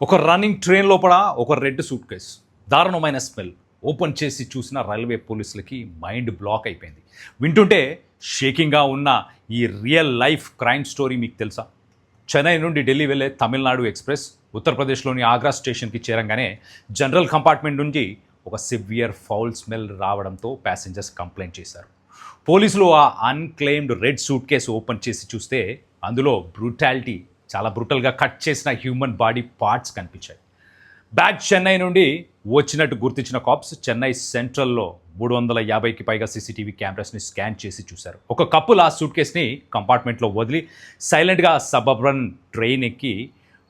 ఒక running train లోపల ఒక రెడ్ సూట్ కేస్, దారుణమైన స్మెల్. ఓపెన్ చేసి చూసిన రైల్వే పోలీసులకి మైండ్ బ్లాక్ అయిపోయింది. వింటుంటే షేకింగ్గా ఉన్న ఈ రియల్ లైఫ్ క్రైమ్ స్టోరీ మీకు తెలుసా? చెన్నై నుండి ఢిల్లీ వెళ్ళే తమిళనాడు ఎక్స్ప్రెస్ ఉత్తరప్రదేశ్లోని ఆగ్రా స్టేషన్కి చేరంగానే జనరల్ కంపార్ట్మెంట్ నుంచి ఒక సివియర్ ఫౌల్ స్మెల్ రావడంతో ప్యాసింజర్స్ కంప్లైంట్ చేశారు. పోలీసులు ఆ unclaimed red suit case open చేసి చూస్తే అందులో బ్రూటాలిటీ, చాలా బ్రూటల్గా కట్ చేసిన హ్యూమన్ బాడీ పార్ట్స్ కనిపించాయి. బ్యాగ్ చెన్నై నుండి వచ్చినట్టు గుర్తించిన కాప్స్ చెన్నై సెంట్రల్లో 350కి పైగా సీసీటీవీ కెమెరాస్ని స్కాన్ చేసి చూశారు. ఒక కప్పుల్ ఆ సూట్ కేస్ని కంపార్ట్మెంట్లో వదిలి సైలెంట్గా సబర్బన్ ట్రైన్ ఎక్కి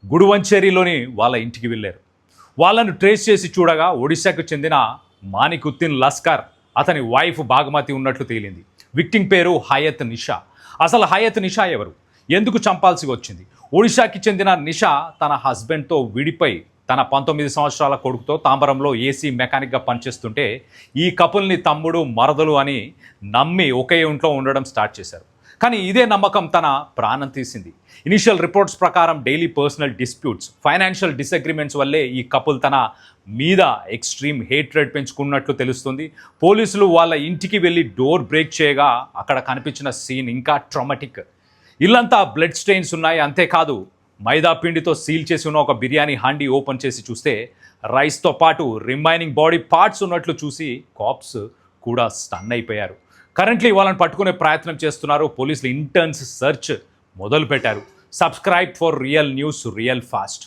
గుడువంచేరిలోని వాళ్ళ ఇంటికి వెళ్ళారు. వాళ్ళను ట్రేస్ చేసి చూడగా ఒడిశాకు చెందిన మానికుద్దీన్ లస్కర్, అతని వైఫ్ బాగమతి ఉన్నట్లు తేలింది. విక్టిమ్ పేరు హయత్ నిషా. అసలు హయత్ నిషా ఎవరు, ఎందుకు చంపాల్సి వచ్చింది? ఒడిశాకి చెందిన నిషా తన హస్బెండ్తో విడిపోయి తన 19 సంవత్సరాల కొడుకుతో తాంబరంలో ఏసీ మెకానిక్గా పనిచేస్తుంటే ఈ కపుల్ని తమ్ముడు మరదలు అని నమ్మి ఒకే ఇంట్లో ఉండడం స్టార్ట్ చేశారు. కానీ ఇదే నమ్మకం తన ప్రాణం తీసింది. ఇనిషియల్ రిపోర్ట్స్ ప్రకారం daily personal disputes, financial disagreements వల్లే ఈ కపుల్ తన మీద ఎక్స్ట్రీమ్ హేట్రెడ్ పెంచుకున్నట్లు తెలుస్తుంది. పోలీసులు వాళ్ళ ఇంటికి వెళ్ళి డోర్ బ్రేక్ చేయగా అక్కడ కనిపించిన సీన్ ఇంకా ట్రామాటిక్. ఇల్లంతా బ్లడ్ స్టెయిన్స్ ఉన్నాయి. అంతేకాదు మైదా పిండితో సీల్ చేసి ఉన్న ఒక బిర్యానీ హండీ ఓపెన్ చేసి చూస్తే రైస్తో పాటు రిమైనింగ్ బాడీ పార్ట్స్ ఉన్నట్లు చూసి కాప్స్ కూడా స్టన్ అయిపోయారు. కరెంట్లీ వాళ్ళని పట్టుకునే ప్రయత్నం చేస్తున్నారు. పోలీసులు ఇంటెన్స్ సెర్చ్ మొదలుపెట్టారు. Subscribe for real news, real fast.